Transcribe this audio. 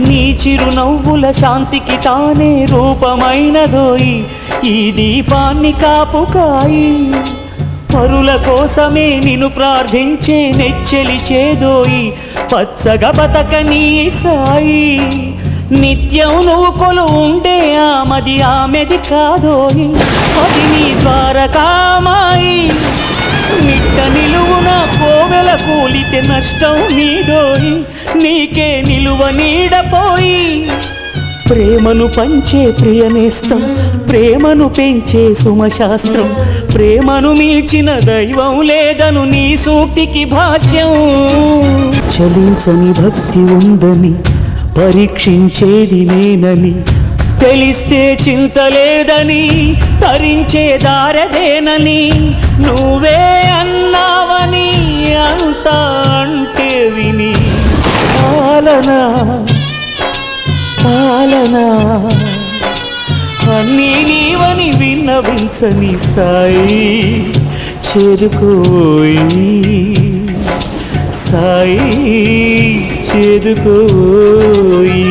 నీ చిరునవ్వుల శాంతికి తానే రూపమైనదోయి ఈ దీపాన్ని కాపుకాయి. పరుల కోసమే నిన్ను ప్రార్థించే నెచ్చెలి చేదోయి పచ్చగా బతకని సాయి. నిత్యం నువ్వు కొలు ఉండే ఆమది ఆమెది కాదోయి అది నీ ద్వారకామాయి. నిట్ట నిలువున కోవెల కూలితే నష్టం నీదోయి నీకే నిలువ నీడపోయి. ప్రేమను పంచే ప్రియనేస్తం ప్రేమను పెంచే సుమశాస్త్రం ప్రేమను మించిన దైవం లేదను నీ సూక్తికి భాష్యం. చలించని భక్తి ఉందని పరీక్షించేది నేనని తెలిస్తే చింత లేదని తరించే దారదేనని నువ్వే అన్నావని అంతా అంటే విని పాలనా పాలనా అన్నీ నీవని విన్నవించని సాయి. చేదుకోయి సాయి చేదుకోయి.